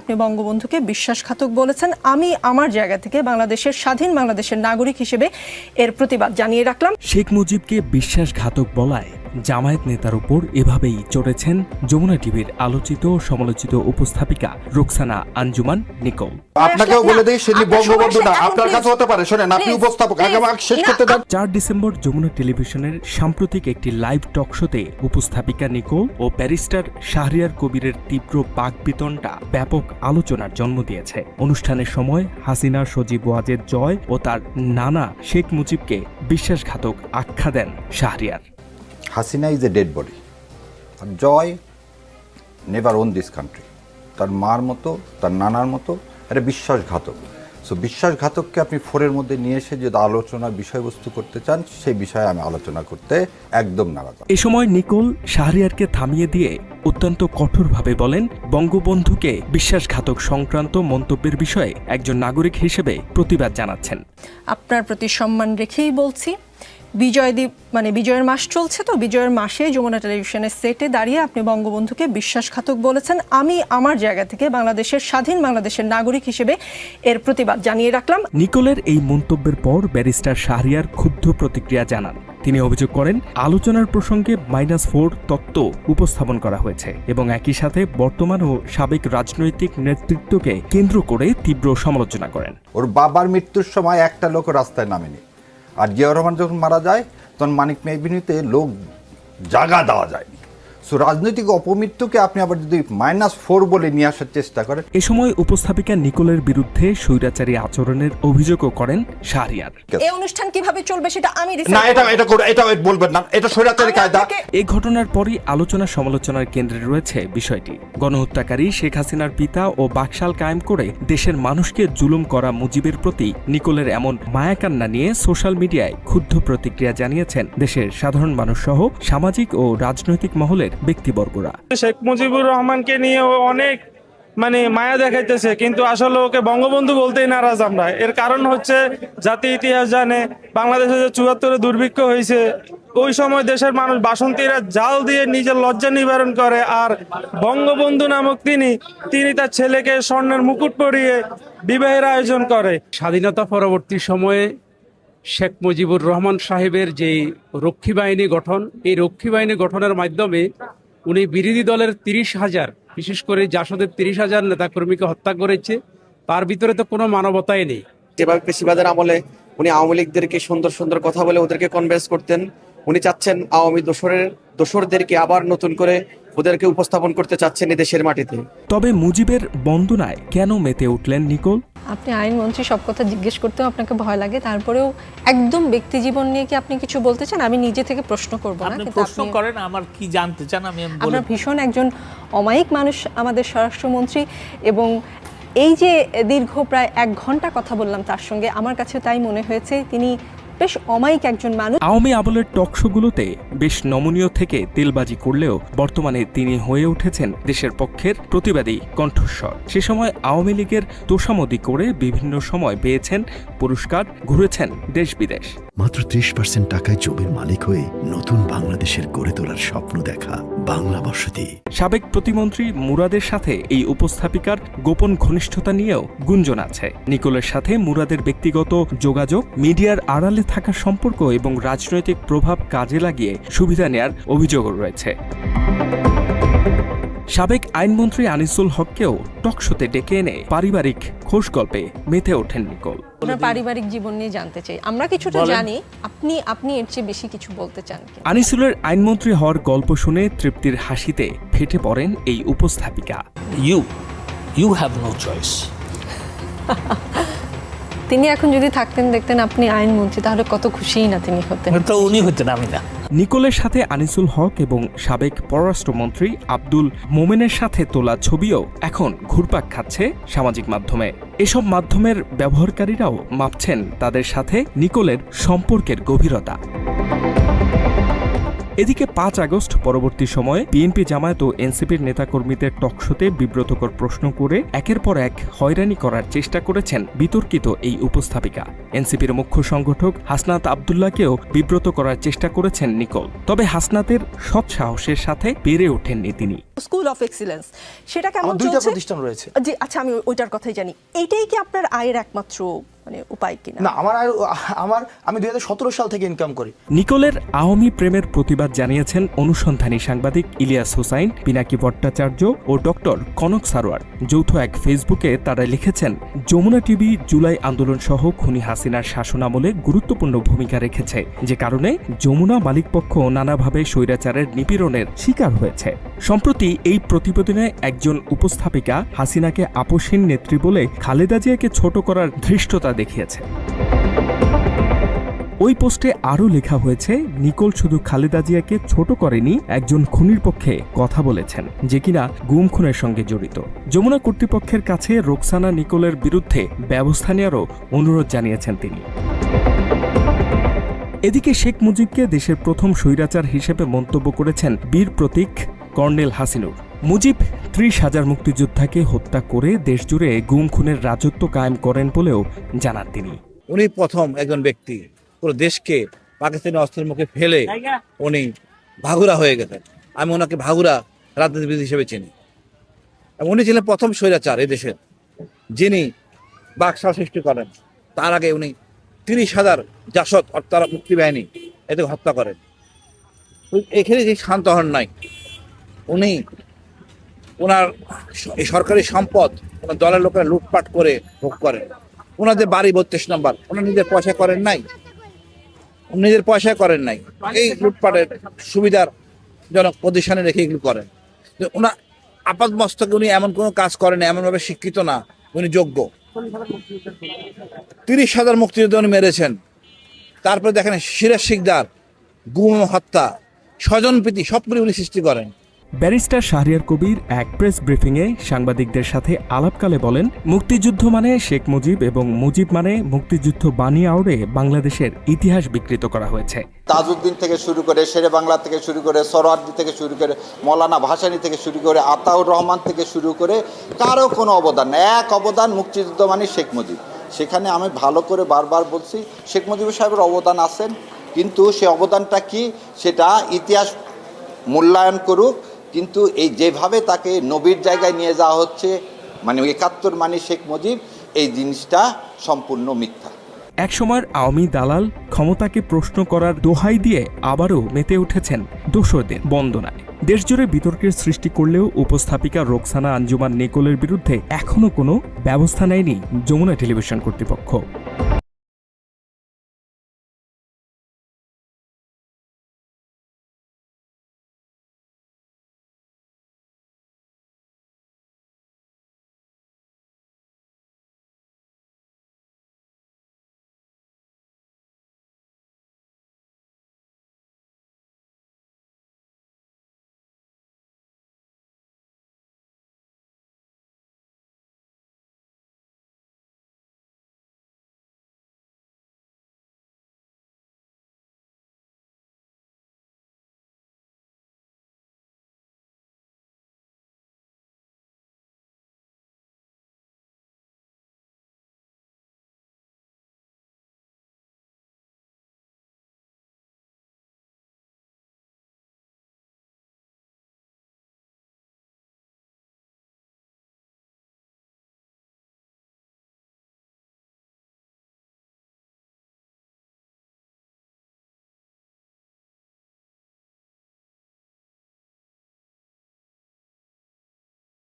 আপনি বঙ্গবন্ধুকে বিশ্বাসঘাতক বলেছেন। আমি আমার জায়গা থেকে বাংলাদেশের স্বাধীন বাংলাদেশের নাগরিক হিসেবে এর প্রতিবাদ জানিয়ে রাখলাম। শেখ মুজিবকে বিশ্বাসঘাতক বলায় জামায়াত নেতার উপর এভাবেই চড়েছেন যমুনা টিভির আলোচিত সমালোচিত উপস্থাপিকা রোকসানা আঞ্জুমান নিকোল। আপনাকেও বলে দেই সেটি বঙ্গবন্ধু না, আপনার কাছে হতে পারে। শুনেন, আপনি উপস্থাপক, আগে আমাকে শেষ করতে দেন। 4 ডিসেম্বর যমুনা টেলিভিশনের সাম্প্রতিক একটি লাইভ টক শোতে উপস্থাপিকা নিকোল ও ব্যারিস্টার শাহরিয়ার কবিরের তীব্র বাকবিতণ্ডা ব্যাপক আলোচনার জন্ম দিয়েছে। অনুষ্ঠানের সময় হাসিনা সজীব ওয়াজেদ জয় ও তার নানা শেখ মুজিবকে বিশ্বাসঘাতক আখ্যা দেন Shahriar. Hasina is a dead body, আর Joy never own this country. তার মার মতো, তার নানার মতো একটা বিশ্বাসঘাতক। সো বিশ্বাসঘাতককে আপনি ফোরের মধ্যে নিয়ে এসে যদি আলোচনার বিষয়বস্তু করতে চান, সেই বিষয়ে আমি আলোচনা করতে একদম নারাজ। এ সময় নিকোল শাহরিয়ারকে থামিয়ে দিয়ে অত্যন্ত কঠোরভাবে বলেন, বঙ্গবন্ধুকে বিশ্বাসঘাতক সংক্রান্ত মন্তব্যের বিষয়ে একজন নাগরিক হিসেবে প্রতিবাদ জানাচ্ছেন। আপনার প্রতি সম্মান রেখেই বলছি, বিজয়ের মাস চলছে, তো বিজয়ের মাসে যমুনা টেলিভিশনের সেটে দাঁড়িয়ে আপনি বঙ্গবন্ধুকে বিশ্বাসঘাতক বলেছেন। আমি আমার জায়গা থেকে বাংলাদেশের স্বাধীন বাংলাদেশের নাগরিক হিসেবে এর প্রতিবাদ জানিয়ে রাখলাম। নিকোলের এই মন্তব্যের পর ব্যারিস্টার শাহরিয়ার ক্ষুব্ধ প্রতিক্রিয়া জানান। তিনি অভিযোগ করেন, আলোচনার প্রসঙ্গে -4 তত্ত্ব উপস্থাপন করা হয়েছে এবং একই সাথে বর্তমান ও সাবেক রাজনৈতিক নেতৃত্বকে কেন্দ্র করে তীব্র সমালোচনা করেন। ওর বাবার মৃত্যুর সময় একটা লোক রাস্তায় নামেনি, আর জিয়াউর রহমান যখন মারা যায় তখন মানিক মেহবিনীতে লোক জায়গা দেওয়া যায়নি। সো রাজনৈতিক অপমৃত্যুকে আপনি আবার যদি -4 বলে নিয়ে আসার চেষ্টা করেন। এ সময় উপস্থাপিকা নিকোলের বিরুদ্ধে স্বৈরাচারী আচরণের অভিযোগও করেন শাহরিয়ার। এই অনুষ্ঠান কিভাবে চলবে সেটা আমি না, এটা বলবেন না, এটা স্বৈরাচারী কায়দা। এই ঘটনার পরই আলোচনা সমালোচনার কেন্দ্রে রয়েছে বিষয়টি। গণহত্যাকারী শেখ হাসিনার পিতা ও বাকশাল কায়েম করে দেশের মানুষকে জুলুম করা মুজিবের প্রতি নিকোলের এমন মায়াকান্না নিয়ে সোশ্যাল মিডিয়ায় ক্ষুব্ধ প্রতিক্রিয়া জানিয়েছেন দেশের সাধারণ মানুষ সহ সামাজিক ও রাজনৈতিক মহলের ব্যক্তিবর্গরা। শেখ মুজিবুর রহমানকে নিয়ে অনেক মায়া দেখাইতেছে, কিন্তু আসলে ওকে বঙ্গবন্ধু বলতেই নারাজ আমরা। এর কারণ হচ্ছে জাতি ইতিহাস জানে, বাংলাদেশে যে 74-এ দুর্ভিক্ষ হয়েছে, ওই সময় দেশের মানুষ বাসন্তীরা জাল দিয়ে নিজের লজ্জা নিবারণ করে, আর বঙ্গবন্ধু নামক তিনি তার ছেলেকে স্বর্ণের মুকুট পরিয়ে বিবাহের আয়োজন করে। স্বাধীনতা পরবর্তী সময়ে শেখ মুজিবুর রহমান সাহেবের যে রক্ষী বাহিনী গঠন, এই রক্ষী বাহিনী গঠনের মাধ্যমে উনি বিরোধী দলের 30,000, বিশেষ করে জাসদের 30,000 নেতাকর্মীকে হত্যা করেছে। তার ভিতরে তো কোনো মানবতাই নেই। যেভাবে পেশিবাদের আমলে উনি আওয়ামী লীগদেরকে সুন্দর সুন্দর কথা বলে ওদেরকে কনভিন্স করতেন, উনি চাচ্ছেন আওয়ামী দোসরদেরকে আবার নতুন করে ওদেরকে উপস্থাপন করতে চাচ্ছেন এই দেশের মাটিতে। তবে মুজিবের বন্দনায় কেন মেতে উঠলেন নিকোল? আপনি আইনমন্ত্রী, সব কথা জিজ্ঞেস করতেও আপনাকে ভয় লাগে, তারপরেও একদম ব্যক্তি জীবন নিয়ে কি আপনি কিছু বলতে চান? আমি নিজে থেকে প্রশ্ন করব না, কিন্তু প্রশ্ন করেন, আমার কি জানতে চান আমি বলবো। আমরা ভীষণ একজন অমায়িক মানুষ আমাদের স্বরাষ্ট্রমন্ত্রী, এবং এই যে দীর্ঘ প্রায় 1 ঘন্টা কথা বললাম তার সঙ্গে, আমার কাছে তাই মনে হয়েছে তিনি বেশ অমায়িক একজন মানুষ। আওয়ামী আমলের টকশোগুলোতে বেশ নমনীয় থেকে তেলবাজি করলেও বর্তমানে তিনি হয়ে উঠেছেন দেশের পক্ষের প্রতিবাদী কণ্ঠস্বর। সে সময় আওয়ামী লীগের তোষামোদি করে বিভিন্ন সময় পেয়েছেন পুরস্কার, ঘুরেছেন দেশ বিদেশ। মাত্র 30% টাকায় জমির মালিক হয়ে নতুন বাংলাদেশের গড়ে তোলার স্বপ্ন দেখা বাংলা বসতি। সাবেক প্রতিমন্ত্রী মুরাদের সাথে এই উপস্থাপিকার গোপন ঘনিষ্ঠতা নিয়েও গুঞ্জন আছে। নিকোলের সাথে মুরাদের ব্যক্তিগত যোগাযোগ, মিডিয়ার আড়ালে থাকা সম্পর্ক এবং রাজনৈতিক প্রভাব কাজে লাগিয়ে সুবিধা নেয়ার অভিযোগও রয়েছে। সাবেক আইনমন্ত্রী আনিসুল হককেও টকশোতে ডেকে এনে পারিবারিক খোশ গল্পে মেতে ওঠেন নিকোল। আপনার পারিবারিক জীবন নিয়ে জানতে চাই, আমরা কিছুটা জানি, আপনি এর চেয়ে বেশি কিছু বলতে চান? আনিসুলের আইনমন্ত্রী হওয়ার গল্প শুনে তৃপ্তির হাসিতে ফেটে পড়েন এই উপস্থাপিকা। You have no choice. তিনি এখন যদি থাকতেন, দেখতেন আপনি আইনমন্ত্রী, তাহলে কত খুশিই না তিনি হতেন। তো উনি হতেন, আমি না। নিকোলের সাথে আনিসুল হক এবং সাবেক পররাষ্ট্রমন্ত্রী আব্দুল মোমেনের সাথে তোলা ছবিও এখন ঘুরপাক খাচ্ছে সামাজিক মাধ্যমে। এসব মাধ্যমের ব্যবহারকারীরাও মাপছেন তাদের সাথে নিকোলের সম্পর্কের গভীরতা। এদিকে 5 আগস্ট পরবর্তী সময়ে বিএনপি, জামায়াত ও এনসিপির নেতাকর্মীদের টকশোতে বিব্রতকর প্রশ্ন করে একের পর এক হয়রানি করার চেষ্টা করেছেন বিতর্কিত এই উপস্থাপিকা। এনসিপির মুখ্য সংগঠক হাসনাত আব্দুল্লাহকেও বিব্রত করার চেষ্টা করেছেন নিকোল। তবে হাসনাতের সৎ সাহসের সাথে পেরে ওঠেননি তিনি। স্কুল অফ এক্সিলেন্স, সেটা কেমন আমার 2টা চলছে? প্রতিষ্ঠান রয়েছে। জি আচ্ছা, আমি ওইটার কথাই জানি। এইটাই কি আপনার আয়ের একমাত্র মানে উপায় কিনা? না, আমি 2017 সাল থেকে ইনকাম করি। নিকোলের আওয়ামী প্রেমের প্রতিবাদ জানিয়েছেন অনুসন্ধানী সাংবাদিক ইলিয়াস হোসাইন, পিনাকি ভট্টাচার্য ও ডক্টর কনক সারোয়ার। যৌথ এক ফেসবুকে তারা লিখেছেন, যমুনা টিভি জুলাই আন্দোলন সহ খুনি হাসিনার শাসনামলে গুরুত্বপূর্ণ ভূমিকা রেখেছে, যে কারণে যমুনা মালিকপক্ষ নানাভাবে স্বৈরাচারের নিপীড়নের শিকার হয়েছে। সম্প্রতি এই প্রতিবেদনে একজন উপস্থাপিকা হাসিনাকে আপোষহীন নেত্রী বলে খালেদা জিয়াকে ছোট করার ধৃষ্টতা দেখিয়েছে। ওই পোস্টে আরও লেখা হয়েছে, নিকোল শুধু খালেদা জিয়াকে ছোট করেনি, একজন খুনির পক্ষে কথা বলেছেন, যে কিনা গুম খুনের সঙ্গে জড়িত। যমুনা কর্তৃপক্ষের কাছে রোকসানা নিকোলের বিরুদ্ধে ব্যবস্থা নেওয়ারও অনুরোধ জানিয়েছেন তিনি। এদিকে শেখ মুজিবকে দেশের প্রথম স্বৈরাচার হিসেবে মন্তব্য করেছেন বীর প্রতীক কর্নেল হাসিনুর। মুজিব 30,000 মুক্তিযোদ্ধাকে হত্যা করে দেশজুড়ে গুম খুনের রাজত্ব কায়েম করেন বলেও জানান তিনি। উনি প্রথম একজন ব্যক্তি পুরো দেশকে পাকিস্তানি অস্ত্রের মুখে ফেলে উনি ভাগুরা হয়ে গেছেন। আমি ওনাকে ভাগুরা রাজনীতিবিদ হিসেবে চিনি। উনি ছিলেন প্রথম স্বৈরাচার এদেশের, যিনি বাকশাল সৃষ্টি করেন। তার আগে উনি 30,000 জাসদ অর্থাৎ মুক্তি বাহিনী এতে হত্যা করেন। এখানে যে শান্ত হন নাই, উনি ওনার এই সরকারি সম্পদ ওনার দলের লোকেরা লুটপাট করে ভোগ করেন। ওনাদের বাড়ি 32 নম্বর ওনার নিজের পয়সা করেন নাই, এই লুটপাটের সুবিধার জনক পজিশনে রেখে এগুলো করেন। ওনার আপাত মস্তকে উনি এমন কোনো কাজ করেন না, এমনভাবে শিক্ষিত না, উনি যোগ্য। 30,000 মুক্তিযোদ্ধা উনি মেরেছেন। তারপরে দেখেন সিরাজ শিকদার, গুম হত্যা, স্বজনপ্রীতি সবগুলি উনি সৃষ্টি করেন। ব্যারিস্টার শাহরিয়ার কবির এক প্রেস ব্রিফিংয়ে সাংবাদিকদের সাথে আলাপকালে বলেন, মুক্তিযুদ্ধ মানে শেখ মুজিব এবং মুজিব মানে মুক্তিযুদ্ধ বানিয়ে আউড়ে বাংলাদেশের ইতিহাস বিকৃত করা হয়েছে। তাজউদ্দিন থেকে শুরু করে শেরে বাংলা থেকে শুরু করে সোহরাওয়ার্দী থেকে শুরু করে মৌলানা ভাসানী থেকে শুরু করে আতাউর রহমান থেকে শুরু করে কারো কোনো অবদান না। এক অবদান, মুক্তিযুদ্ধ মানে শেখ মুজিব। সেখানে আমি ভালো করে বারবার বলছি, শেখ মুজিবুর সাহেবের অবদান আছেন, কিন্তু সে অবদানটা কি সেটা ইতিহাস মূল্যায়ন করুক। কিন্তু এই যেভাবে তাকে নবীর জায়গায় নিয়ে যাওয়া হচ্ছে, মানে 71 মানে শেখ মুজিব, এই জিনিসটা সম্পূর্ণ মিথ্যা। একসময়ের আওয়ামী দালাল ক্ষমতাকে প্রশ্ন করার দোহাই দিয়ে আবারও মেতে উঠেছেন দোসরদের বন্দনায়। দেশজুড়ে বিতর্কের সৃষ্টি করলেও উপস্থাপিকা রোকসানা আঞ্জুমান নিকোলের বিরুদ্ধে এখনও কোনো ব্যবস্থা নেয়নি যমুনা টেলিভিশন কর্তৃপক্ষ।